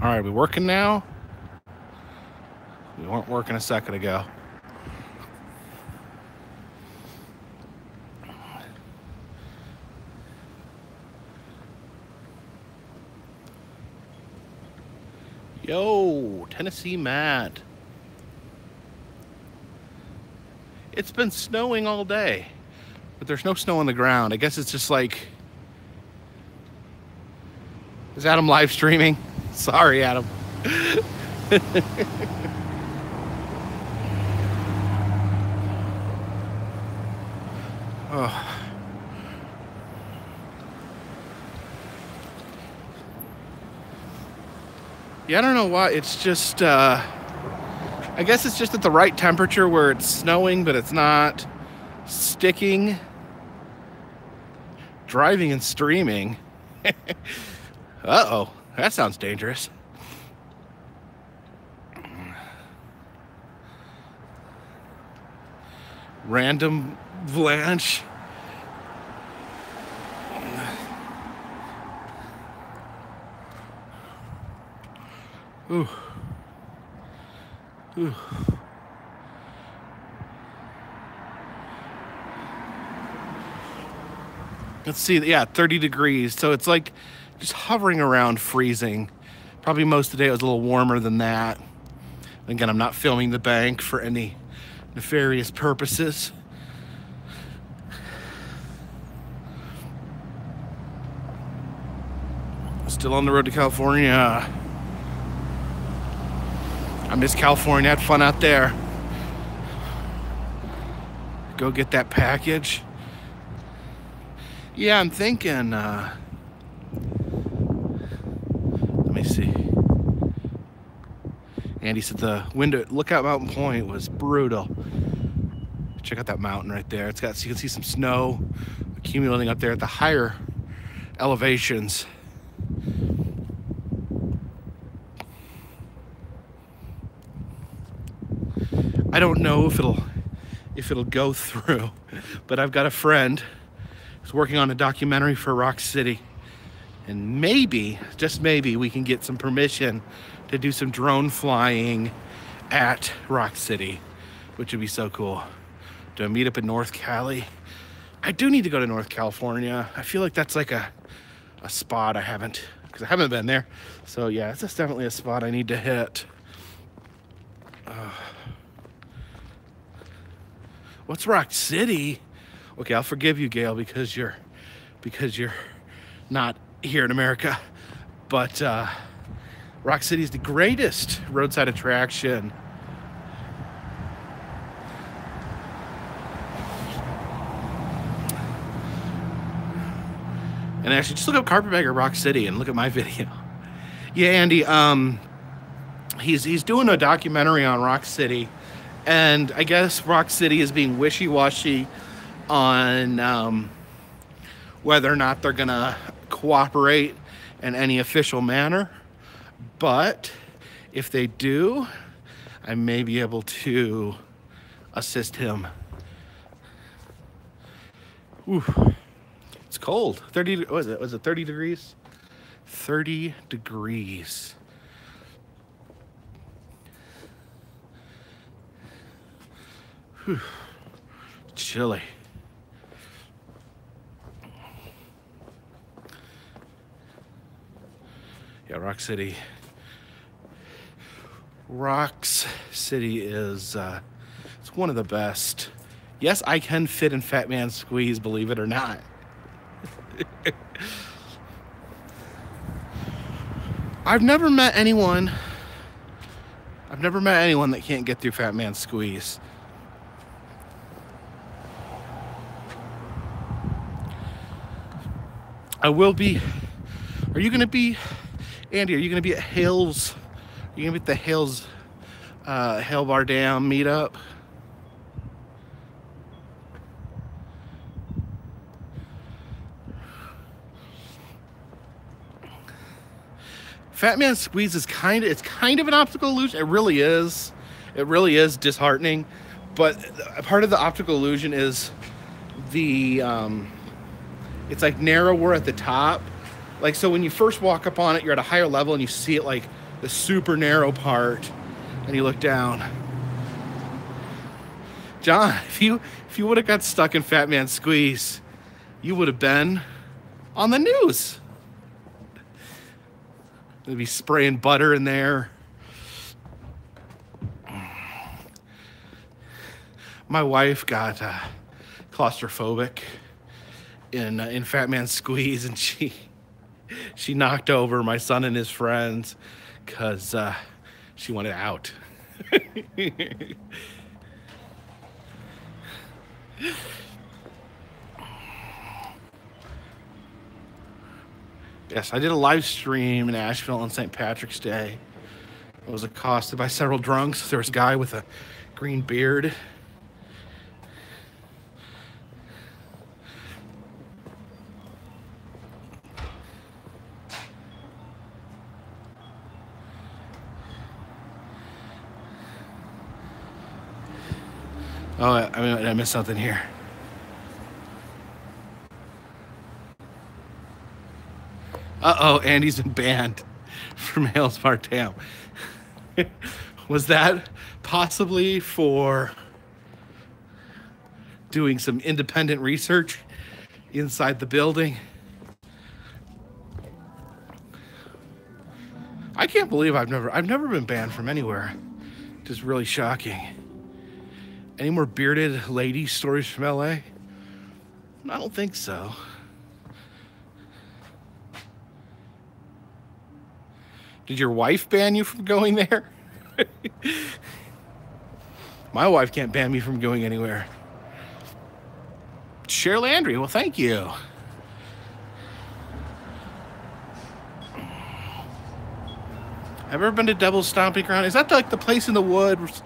right, we working now? We weren't working a second ago. Yo, Tennessee Matt. It's been snowing all day, but there's no snow on the ground. I guess it's just like... Is Adam live streaming? Sorry, Adam. Oh. Yeah, I don't know why. It's just, I guess it's just at the right temperature where it's snowing, but it's not sticking. Driving and streaming. Uh-oh, that sounds dangerous. Random avalanche. Ooh. Ooh. Let's see, yeah, 30 degrees. So it's like just hovering around freezing. Probably most of the day it was a little warmer than that. Again, I'm not filming the bank for any nefarious purposes. Still on the road to California. I miss California. Had fun out there. Go get that package. Yeah, I'm thinking, let me see. Andy said the window, Lookout Mountain Point was brutal. Check out that mountain right there. It's got, so you can see some snow accumulating up there at the higher elevations. I don't know if it'll go through, but I've got a friend who's working on a documentary for Rock City, and maybe, just maybe, we can get some permission to do some drone flying at Rock City, which would be so cool. Do a meetup in North Cali. I do need to go to North California. I feel like that's like a spot I haven't been there. So yeah, it's just definitely a spot I need to hit. What's Rock City? Okay, I'll forgive you, Gail, because you're not here in America. But Rock City is the greatest roadside attraction. And actually, just look up Carpetbagger Rock City and look at my video. Yeah, Andy, he's doing a documentary on Rock City. And I guess Rock City is being wishy-washy on whether or not they're gonna cooperate in any official manner. But if they do, I may be able to assist him. Ooh, it's cold. 30, was it 30 degrees? 30 degrees. Whew. Chilly. Yeah, Rock City. Rocks City is it's one of the best. Yes, I can fit in Fat Man Squeeze, believe it or not. I've never met anyone that can't get through Fat Man Squeeze. I will be. Are you gonna be, Andy? Are you gonna be at Hales? Are you gonna be at the Hales, Hale Bar Dam meetup? Fat Man Squeeze is kind of an optical illusion. It really is. It really is disheartening. But part of the optical illusion is the it's like narrower at the top. Like, so when you first walk up on it, you're at a higher level and you see it like the super narrow part, and you look down. John, if you would have got stuck in Fat Man Squeeze, you would have been on the news. They'd be spraying butter in there. My wife got claustrophobic in Fat Man Squeeze, and she knocked over my son and his friends because she wanted out. Yes, I did a live stream in Asheville on St. Patrick's Day. I was accosted by several drunks. There was a guy with a green beard. Oh, I missed something here. Uh-oh, Andy's been banned from Hales Partam. Was that possibly for doing some independent research inside the building? I can't believe I've never been banned from anywhere. Just really shocking. Any more bearded lady stories from LA? I don't think so. Did your wife ban you from going there? My wife can't ban me from going anywhere. Cher Landry, well, thank you. Have you ever been to Devil's Stomping Ground? Is that like the place in the woods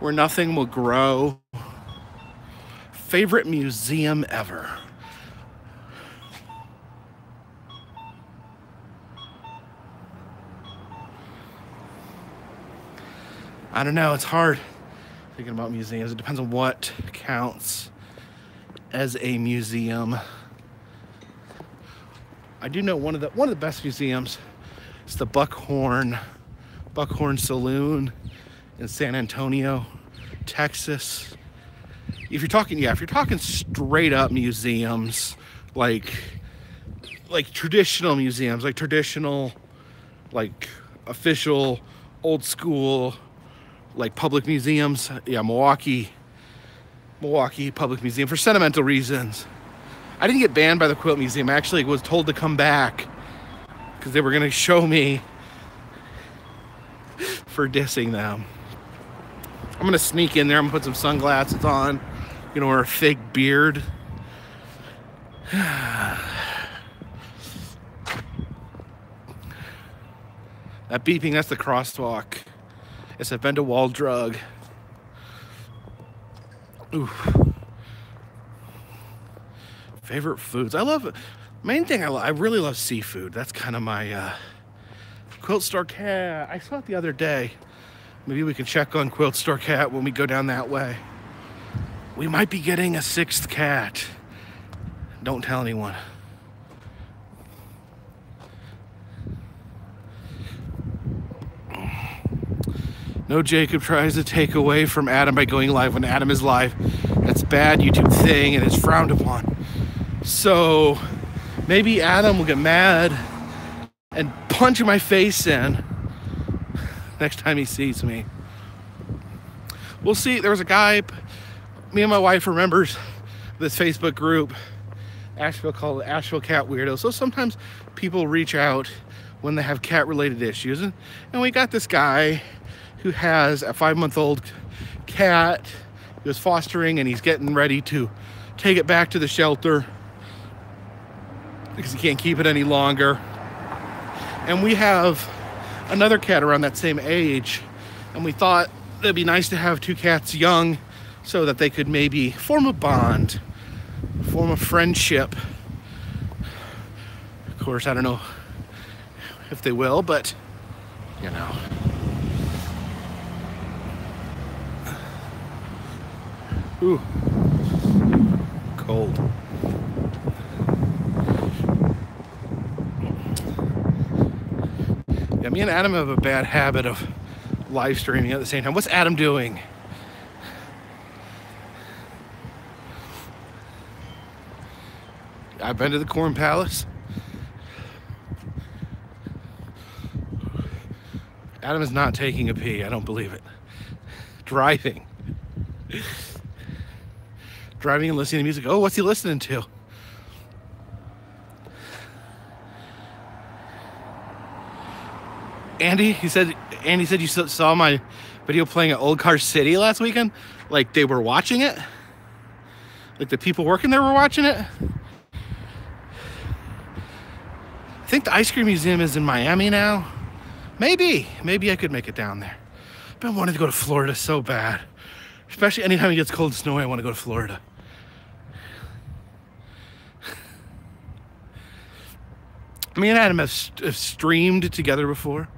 where nothing will grow? Favorite museum ever? I don't know, it's hard thinking about museums. It depends on what counts as a museum. I do know one of the best museums is the Buckhorn Saloon in San Antonio, Texas. If you're talking straight up museums, like traditional museums, like traditional, like official, old school, like public museums, yeah, Milwaukee Public Museum, for sentimental reasons. I didn't get banned by the Quilt Museum. I actually was told to come back because they were going to show me for dissing them. I'm going to sneak in there. I'm going to put some sunglasses on. I'm going to wear a fake beard. That beeping, that's the crosswalk. Yes, I've been to Wall Drug. Oof. Favorite foods. Main thing I really love seafood. That's kind of my Quilt Store Cat. I saw it the other day. Maybe we can check on Quilt Store Cat when we go down that way. We might be getting a 6th cat. Don't tell anyone. No, Jacob tries to take away from Adam by going live when Adam is live. That's a bad YouTube thing and it's frowned upon. So maybe Adam will get mad and punch my face in next time he sees me. We'll see. There was a guy, me and my wife remembers this Facebook group, Asheville, called Asheville Cat Weirdos. So sometimes people reach out when they have cat related issues. And we got this guy who has a 5-month-old cat he was fostering, and he's getting ready to take it back to the shelter because he can't keep it any longer. And we have another cat around that same age, and we thought it'd be nice to have 2 cats young so that they could maybe form a bond, form a friendship. Of course, I don't know if they will, but you know. Ooh, cold. Yeah, Yeah, me and Adam have a bad habit of live streaming at the same time. What's Adam doing? I've been to the Corn Palace. Adam is not taking a pee. I don't believe it. Driving. Driving and listening to music. Oh, what's he listening to? Andy said you saw my video playing at Old Car City last weekend. Like they were watching it. Like the people working there were watching it. I think the ice cream museum is in Miami now. Maybe I could make it down there. I've been wanting to go to Florida so bad. Especially anytime it gets cold and snowy, I want to go to Florida. Me and Adam have streamed together before.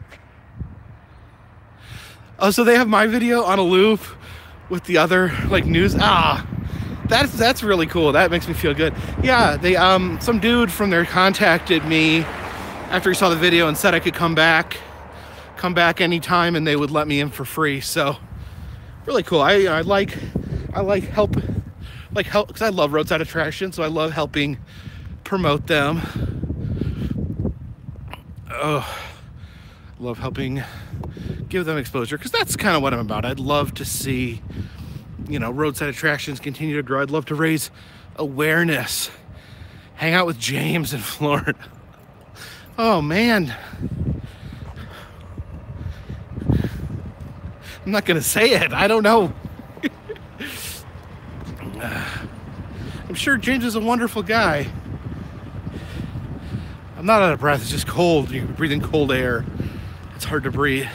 Oh, so they have my video on a loop with the other like news. That's really cool. That makes me feel good. Yeah, they some dude from there contacted me after he saw the video and said I could come back anytime and they would let me in for free. So really cool. I like help because I love roadside attractions, so I love helping promote them. Love helping give them exposure because that's kind of what I'm about. I'd love to see, roadside attractions continue to grow. I'd love to raise awareness, hang out with James in Florida. Oh man, I'm not gonna say it. I don't know. I'm sure James is a wonderful guy. I'm not out of breath. It's just cold. You're breathing cold air. It's hard to breathe.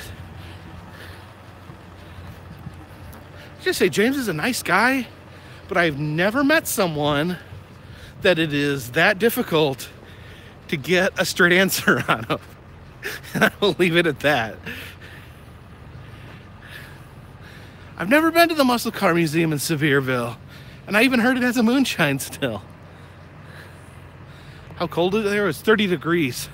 Just say James is a nice guy, but I've never met someone that it is that difficult to get a straight answer out of. And I will leave it at that. I've never been to the Muscle Car Museum in Sevierville, and I even heard it has a moonshine still. How cold is it there? It's 30 degrees.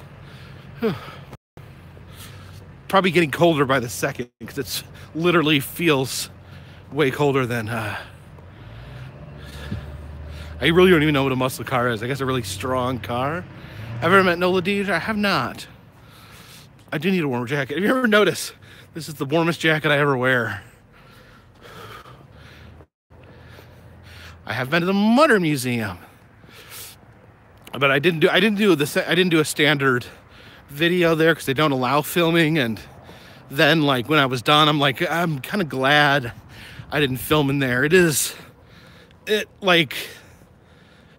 Probably getting colder by the second because it literally feels way colder than... I really don't even know what a muscle car is. I guess a really strong car. Have you ever met Nola Deej? I have not. I do need a warmer jacket. Have you ever noticed this is the warmest jacket I ever wear? I have been to the Mutter Museum. But I didn't do a standard video there because they don't allow filming. And then like when I was done, I'm kind of glad I didn't film in there.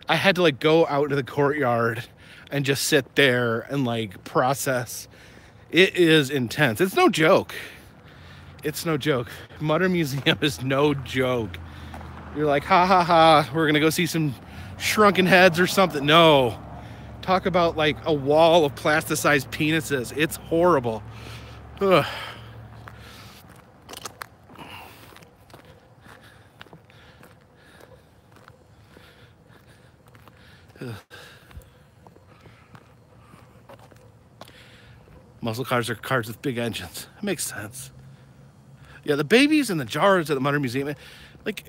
I had to like go out to the courtyard and just sit there and like process. It is intense. It's no joke. It's no joke. Mutter Museum is no joke. You're like, ha ha ha, we're gonna go see some shrunken heads or something. No, talk about like a wall of plasticized penises. It's horrible. Ugh. Muscle cars are cars with big engines. It makes sense. Yeah, the babies in the jars at the Mutter Museum, like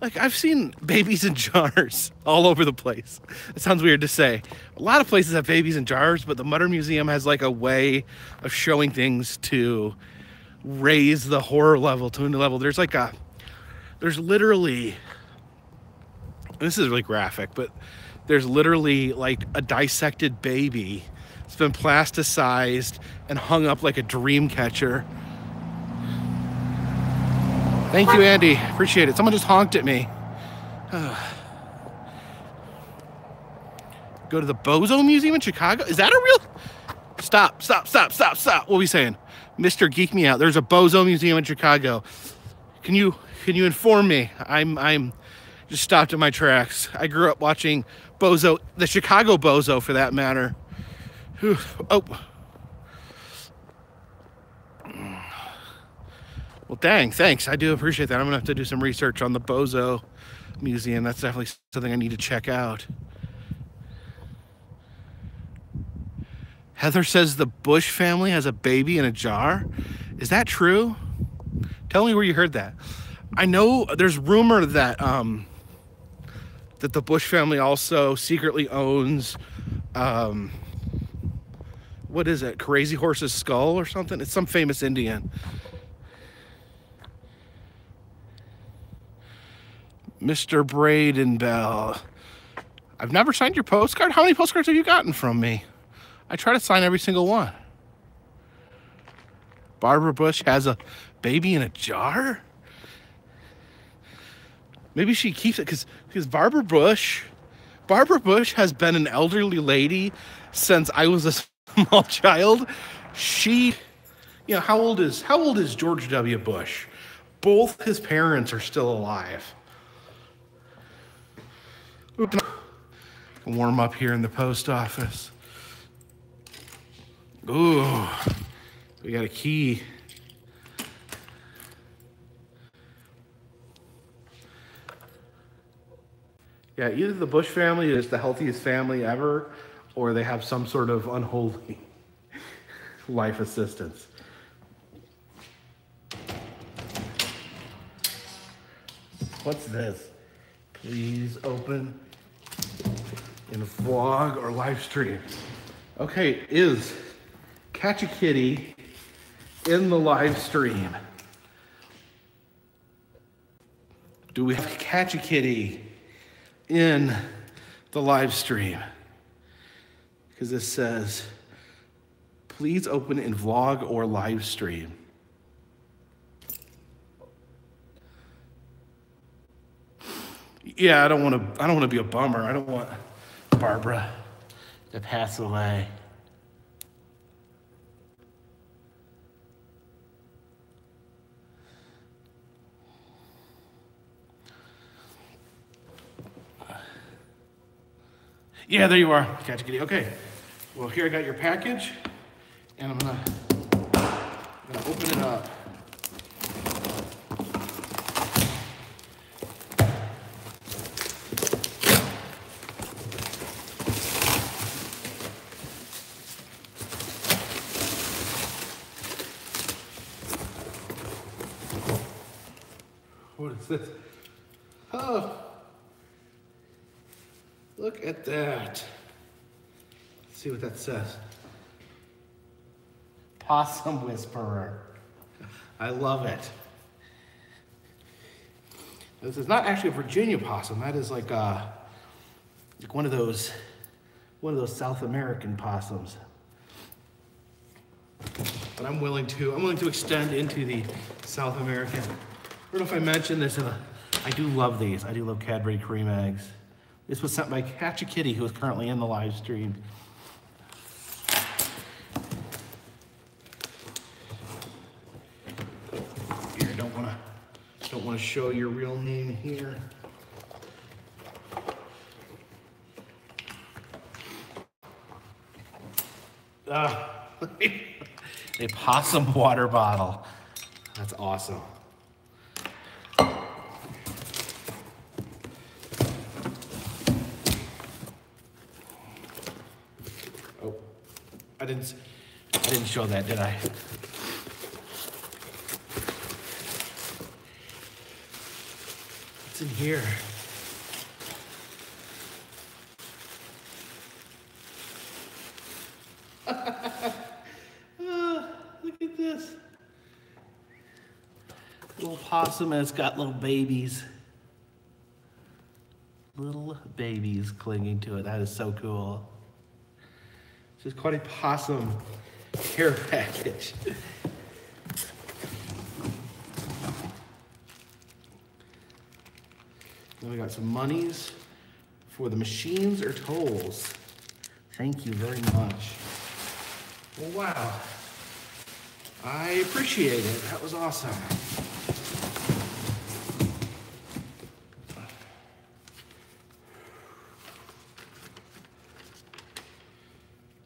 I've seen babies in jars all over the place. It sounds weird to say. A lot of places have babies in jars, but the Mutter Museum has like a way of showing things to raise the horror level to a new level. There's literally, this is really graphic, but there's literally like a dissected baby. It's been plasticized and hung up like a dream catcher. Thank you, Andy. Appreciate it. Someone just honked at me. Go to the Bozo Museum in Chicago? Is that a real... Stop. What are we saying? Mr. Geek Me Out. There's a Bozo Museum in Chicago. Can you inform me? I'm just stopped in my tracks. I grew up watching Bozo, the Chicago Bozo for that matter. Oh. Well, dang, thanks. I do appreciate that. I'm gonna have to do some research on the Bozo Museum. That's definitely something I need to check out. Heather says the Bush family has a baby in a jar. Is that true? Tell me where you heard that. I know there's rumor that that the Bush family also secretly owns what is it? Crazy Horse's skull or something? It's some famous Indian. Mr. Braden Bell. I've never signed your postcard. How many postcards have you gotten from me? I try to sign every single one. Barbara Bush has a baby in a jar? Maybe she keeps it because Barbara Bush has been an elderly lady since I was a small child. She, you know, how old is George W. Bush? Both his parents are still alive. Oops. Warm up here in the post office. Ooh, we got a key. Yeah, either the Bush family is the healthiest family ever, or they have some sort of unholy life assistance. What's this? Please open in a vlog or live stream. Okay, is Catch a Kitty in the live stream? Do we have Catch a Kitty in the live stream? Because this says, please open in vlog or live stream. Yeah, I don't want to be a bummer. I don't want Barbara to pass away. Yeah, there you are, Catch a Kitty. Okay, well here I got your package, and I'm gonna open it up. What is this? Oh, look at that. Let's see what that says. Possum Whisperer. I love it. This is not actually a Virginia possum. That is like one of those South American possums. But I'm willing to extend into the South American. I don't know if I mentioned this. I do love these. I do love Cadbury cream eggs. This was sent by Catch a Kitty, who is currently in the live stream. Here, don't want to show your real name here. A possum water bottle. That's awesome. Oh, I didn't show that, did I? What's in here? Look at this. Little possum has got little babies. Little babies clinging to it. That is so cool. This is quite a possum care package. Then we got some monies for the machines or tolls. Thank you very much. Well, wow. I appreciate it. That was awesome.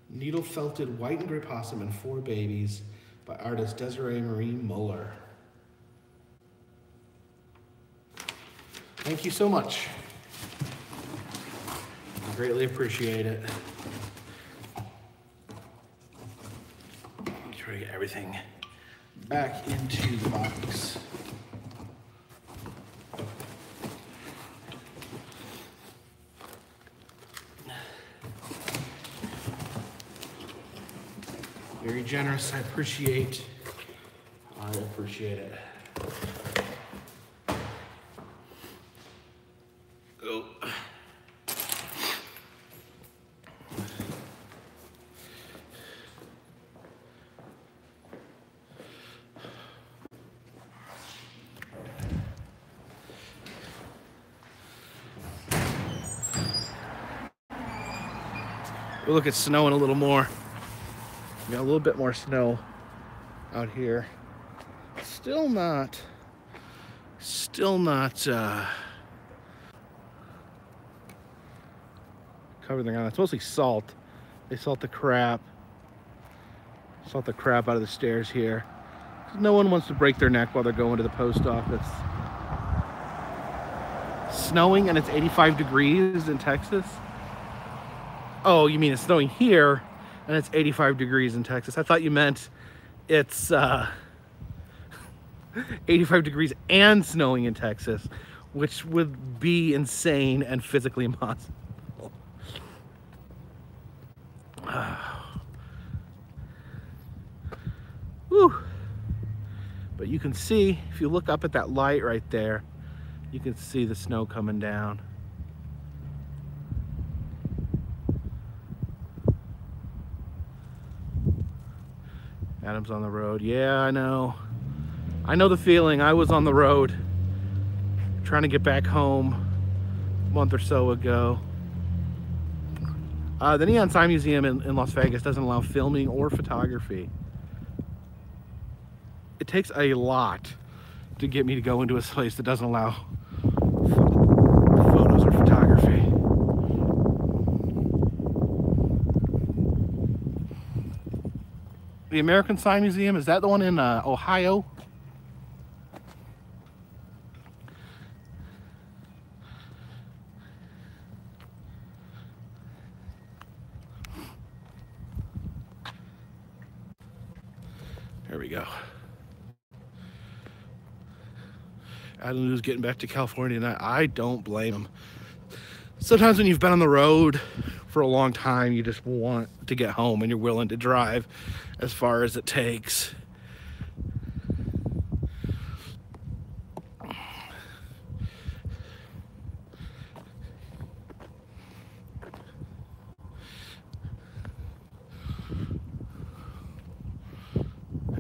Needle felted white and gray possum and 4 babies by artist Desiree Marie Muller. Thank you so much. I greatly appreciate it. Try to get everything back into the box. Very generous. I appreciate it. Oh. We'll look at snowing a little more. We got a little bit more snow out here. Still not cover the ground. It's mostly salt. They salt the crap out of the stairs here. No one wants to break their neck while they're going to the post office. Snowing and it's 85 degrees in Texas. Oh, you mean it's snowing here and it's 85 degrees in Texas. I thought you meant it's 85 degrees and snowing in Texas, which would be insane and physically impossible. Whew. But you can see, if you look up at that light right there, you can see the snow coming down. Adam's on the road. Yeah, I know. I know the feeling. I was on the road trying to get back home a month or so ago. The Neon Sign Museum in Las Vegas doesn't allow filming or photography. It takes a lot to get me to go into a place that doesn't allow photos or photography. The American Sign Museum, is that the one in Ohio? There we go. Adam was getting back to California, and I don't blame him. Sometimes when you've been on the road for a long time, you just want to get home and you're willing to drive as far as it takes.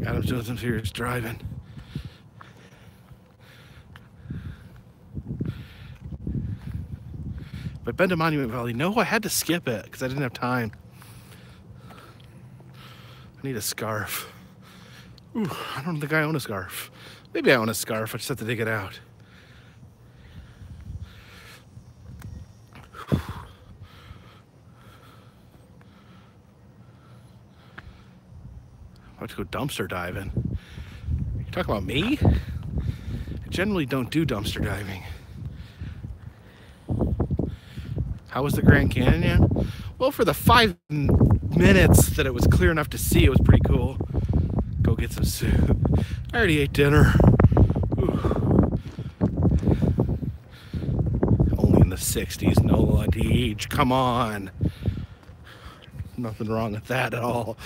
Adam's doing some serious driving. I've been to Monument Valley. No, I had to skip it because I didn't have time. I need a scarf. Ooh, I don't think I own a scarf. Maybe I own a scarf. I just have to dig it out. I'm about to go dumpster diving. You talking about me? I generally don't do dumpster diving. How was the Grand Canyon? Well, for the 5 minutes that it was clear enough to see, it was pretty cool. Go get some soup. I already ate dinner. Ooh. Only in the 60s, no luggage. Come on. Nothing wrong with that at all.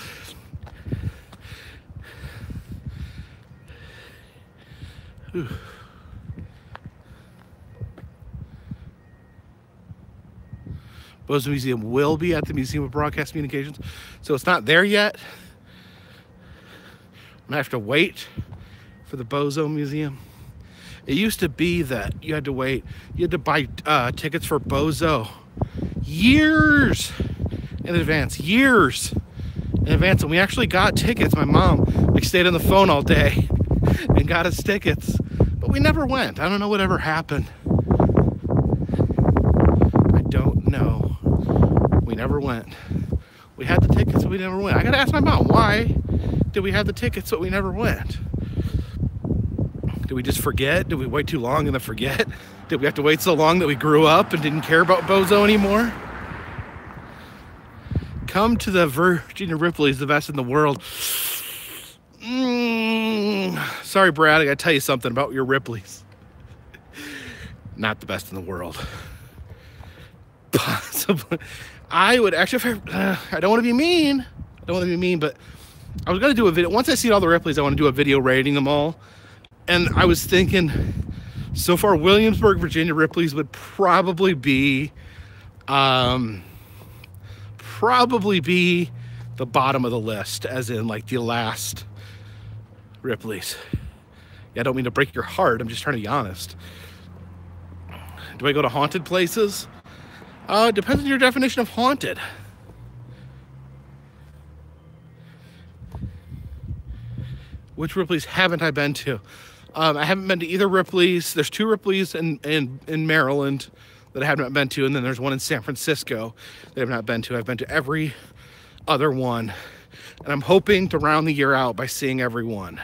Ooh. Bozo Museum will be at the Museum of Broadcast Communications, so it's not there yet. I'm gonna have to wait for the Bozo Museum. It used to be that you had to wait. You had to buy tickets for Bozo years in advance, and we actually got tickets. My mom stayed on the phone all day and got us tickets, but we never went. I don't know whatever happened. I don't know. We never went. We had the tickets, but we never went. I gotta ask my mom, why did we have the tickets, but we never went? Did we just forget? Did we wait too long and then forget? Did we have to wait so long that we grew up and didn't care about Bozo anymore? Come to the Virginia Ripley's, the best in the world. Sorry, Brad, I gotta tell you something about your Ripley's. Not the best in the world. Possibly. I would actually, I don't want to be mean. I don't want to be mean, but I was gonna do a video. Once I see all the Ripley's, I want to do a video rating them all. And I was thinking, so far, Williamsburg, Virginia Ripley's would probably be the bottom of the list, as in like the last Ripley's. Yeah, I don't mean to break your heart. I'm just trying to be honest. Do I go to haunted places? Depends on your definition of haunted. Which Ripley's haven't I been to? I haven't been to either Ripley's. There's 2 Ripley's in Maryland that I have not been to, and then there's one in San Francisco that I've not been to. I've been to every other one, and I'm hoping to round the year out by seeing every one.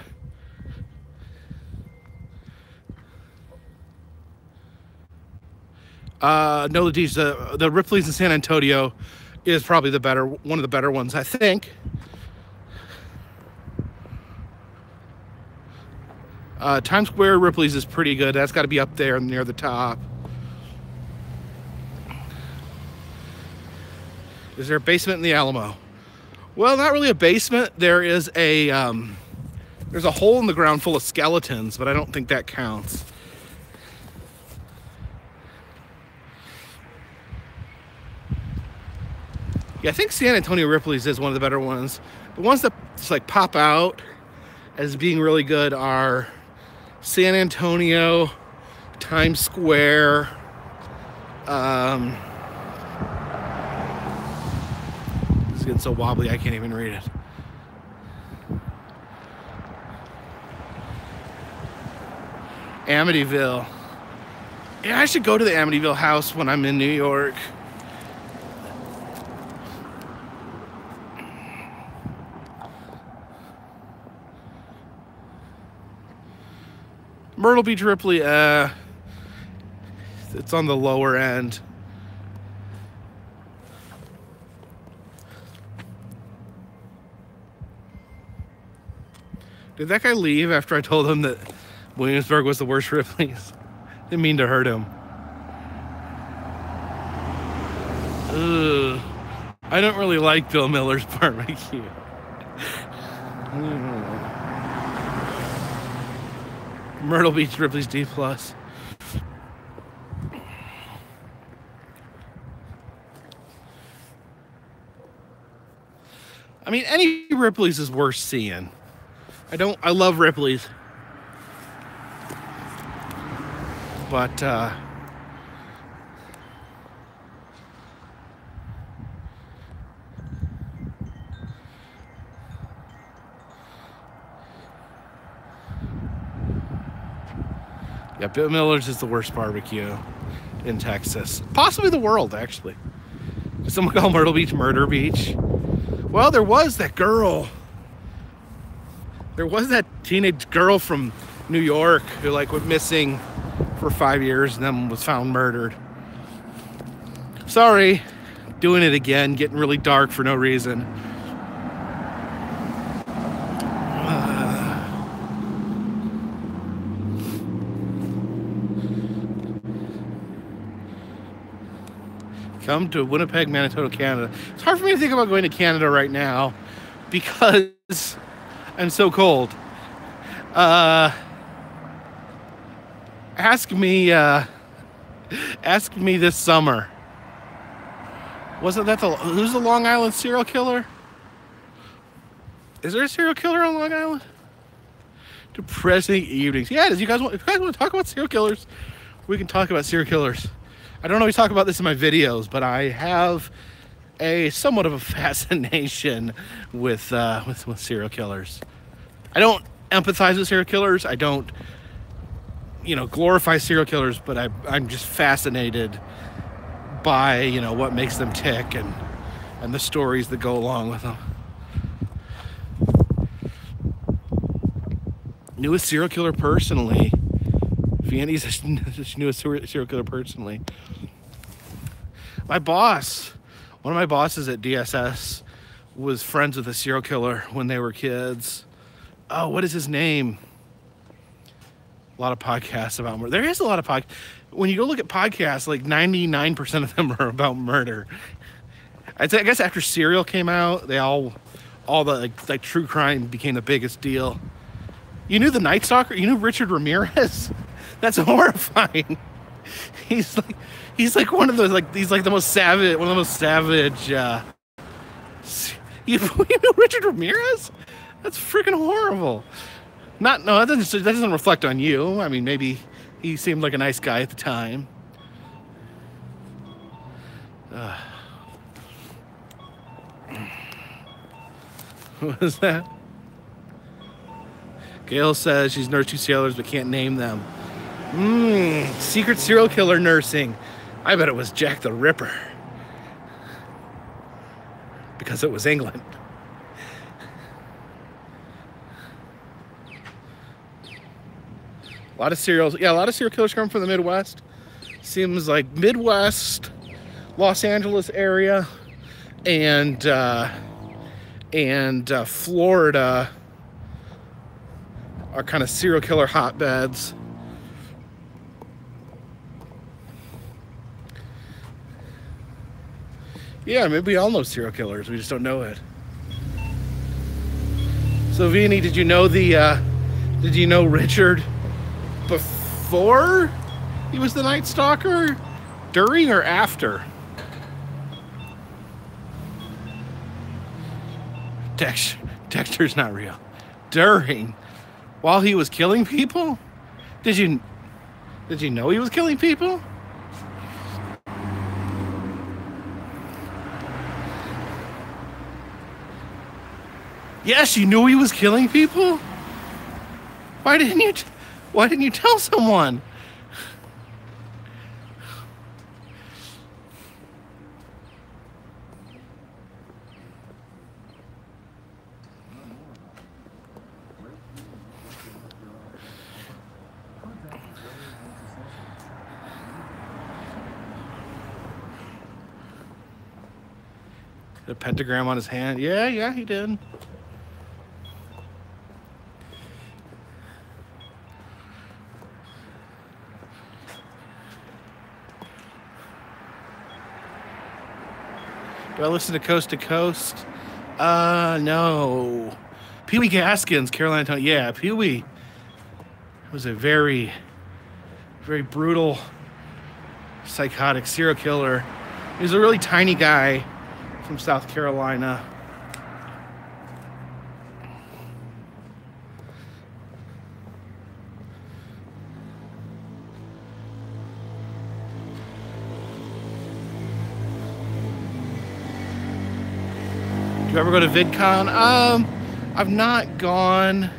No, the Ripley's in San Antonio is probably one of the better ones, I think. Times Square Ripley's is pretty good. That's got to be up there near the top. Is there a basement in the Alamo? Well, not really a basement. There is there's a hole in the ground full of skeletons, but I don't think that counts. Yeah, I think San Antonio Ripley's is one of the better ones. The ones that just like pop out as being really good are San Antonio, Times Square, it's getting so wobbly I can't even read it. Amityville. Yeah, I should go to the Amityville house when I'm in New York. Myrtle Beach Ripley, it's on the lower end. Did that guy leave after I told him that Williamsburg was the worst Ripley's? Didn't mean to hurt him. Ugh. I don't really like Bill Miller's barbecue. Myrtle Beach Ripley's D+. I mean, any Ripley's is worth seeing. I love Ripley's. But, yeah, Bill Miller's is the worst barbecue in Texas. Possibly the world, actually. Does someone call Myrtle Beach Murder Beach? Well, there was that girl. There was that teenage girl from New York who like went missing for 5 years and then was found murdered. Sorry, doing it again, getting really dark for no reason. Come to Winnipeg, Manitoba, Canada. It's hard for me to think about going to Canada right now because I'm so cold. Ask me this summer. Wasn't that who's the Long Island serial killer? Is there a serial killer on Long Island? Depressing evenings. Yeah, if you guys want to talk about serial killers, we can talk about serial killers. I don't always talk about this in my videos, but I have a somewhat of a fascination with serial killers. I don't empathize with serial killers. I don't, glorify serial killers, but I'm just fascinated by, what makes them tick and the stories that go along with them. Newest serial killer personally. Vianney's newest serial killer personally. One of my bosses at DSS was friends with a serial killer when they were kids. Oh, what is his name? A lot of podcasts about murder. There is a lot of podcasts. When you go look at podcasts, like 99% of them are about murder. I guess after Serial came out, they all the like true crime became the biggest deal. You knew the Night Stalker? You knew Richard Ramirez? That's horrifying. He's like one of those, like, he's like the most savage, one of the most savage. You know Richard Ramirez? That's freaking horrible. No, that doesn't reflect on you. I mean, maybe he seemed like a nice guy at the time. What was that? Gail says she's nursed 2 sailors but can't name them. Secret serial killer nursing. I bet it was Jack the Ripper. Because it was England. A lot of serial killers come from the Midwest. Seems like Midwest, Los Angeles area, and Florida are kind of serial killer hotbeds. Yeah, maybe we all know serial killers. We just don't know it. So, Vinny, did you know Richard before he was the Night Stalker? During or after? Dexter's not real. During. While he was killing people? Did you know he was killing people? Yes, you knew he was killing people? Why didn't you tell someone? A pentagram on his hand. Yeah, he did. Do I listen to Coast to Coast? No. Pee Wee Gaskins, Carolina Town. Yeah, Pee Wee was a very, very brutal, psychotic serial killer. He was a really tiny guy from South Carolina. Do you ever go to VidCon? I've not gone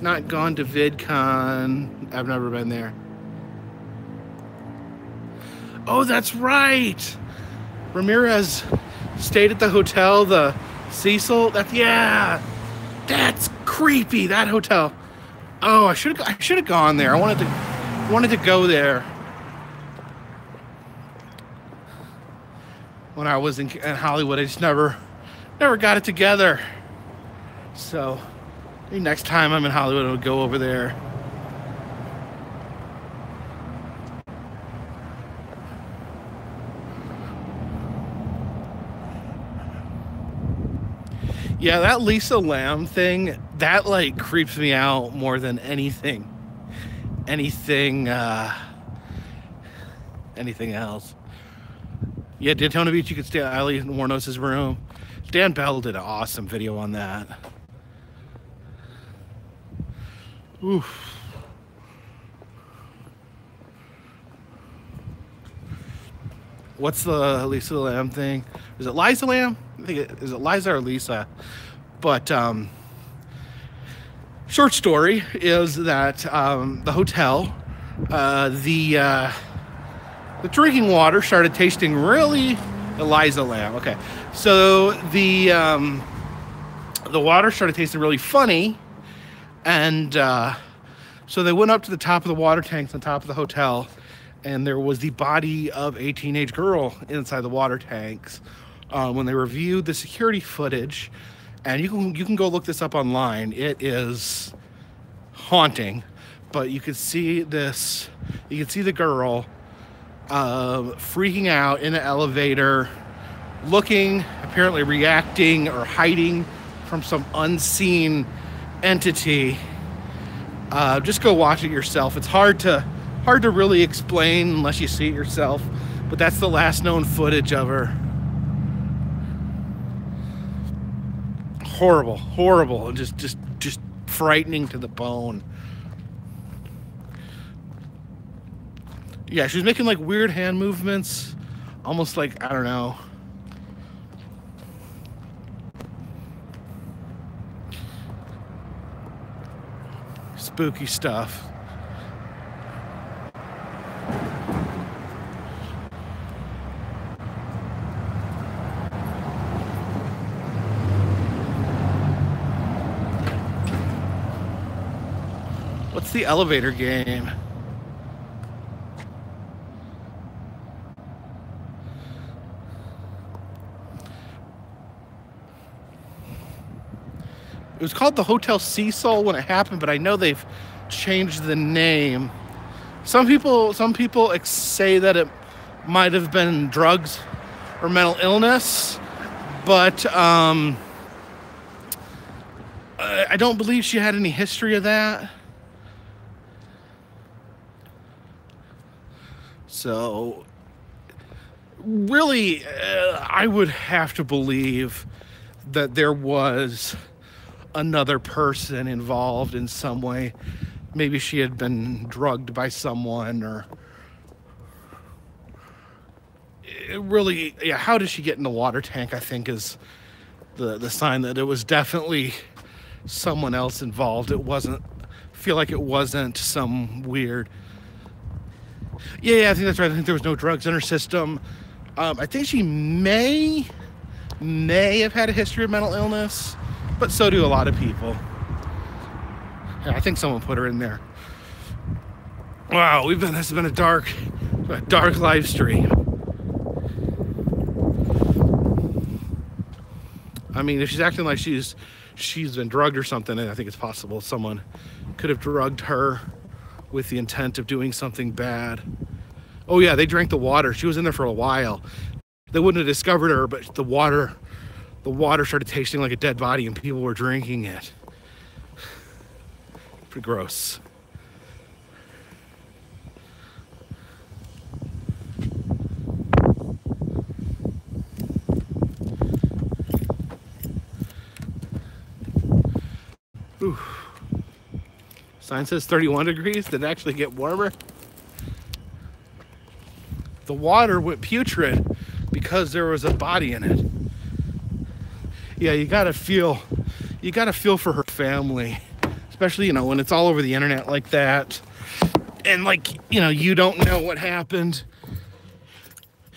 to VidCon. I've never been there. Oh, that's right. Ramirez stayed at the hotel, the Cecil. That's creepy. That hotel. Oh, I should have gone there. I wanted to go there when I was in Hollywood. I just never got it together. So maybe next time I'm in Hollywood, I'll go over there. Yeah, that Lisa Lam thing, that like creeps me out more than anything else. Yeah, Daytona Beach, you could stay at Ali Warnos' room. Dan Bell did an awesome video on that. Oof. What's the Lisa Lam thing? Is it Liza Lam? I think is it Liza or Lisa? But short story is that the hotel, the drinking water started tasting really Eliza Lamb. Okay, so the water started tasting really funny, and so they went up to the top of the water tanks on top of the hotel, and there was the body of a teenage girl inside the water tanks. When they reviewed the security footage, And you can go look this up online. It is haunting, but you could see this. You can see the girl freaking out in the elevator, looking, apparently reacting or hiding from some unseen entity. Just go watch it yourself. It's hard to really explain unless you see it yourself, but that's the last known footage of her. Horrible, and just frightening to the bone. Yeah, she was making like weird hand movements, almost like, I don't know. Spooky stuff. What's the elevator game? It was called the Hotel Cecil when it happened, but I know they've changed the name. Some people say that it might have been drugs or mental illness, but I don't believe she had any history of that. So really, I would have to believe that there was another person involved in some way. Maybe she had been drugged by someone, or really, yeah, how did she get in the water tank, I think is the sign that it was definitely someone else involved. It wasn't, feel like it wasn't some weird. Yeah, I think that's right. I think there was no drugs in her system. I think she may have had a history of mental illness, but so do a lot of people. Yeah, I think someone put her in there. Wow, this has been a dark live stream. I mean, if she's acting like she's been drugged or something, and I think it's possible someone could have drugged her with the intent of doing something bad. Oh yeah, they drank the water. She was in there for a while. They wouldn't have discovered her, but the water started tasting like a dead body and people were drinking it. Pretty gross. Ooh. Sign says 31 degrees. Did it actually get warmer? The water went putrid because there was a body in it. Yeah, you gotta feel for her family, especially, when it's all over the internet like that, and you don't know what happened.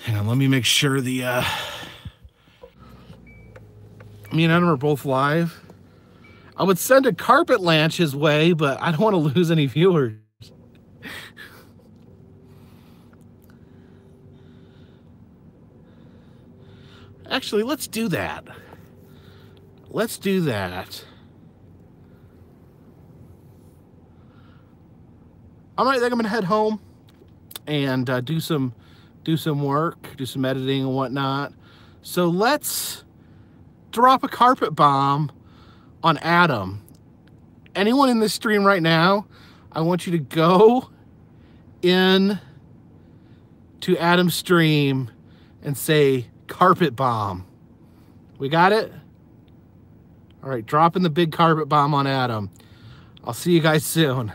Hang on, let me make sure me and Adam are both live. I would send a carpet lanch his way, but I don't want to lose any viewers. Actually, let's do that. Let's do that. All right, I think I'm gonna head home and do some work, do some editing and whatnot. So let's drop a carpet bomb on Adam. Anyone in this stream right now, I want you to go in to Adam's stream and say carpet bomb. We got it? All right, dropping the big carpet bomb on Adam. I'll see you guys soon.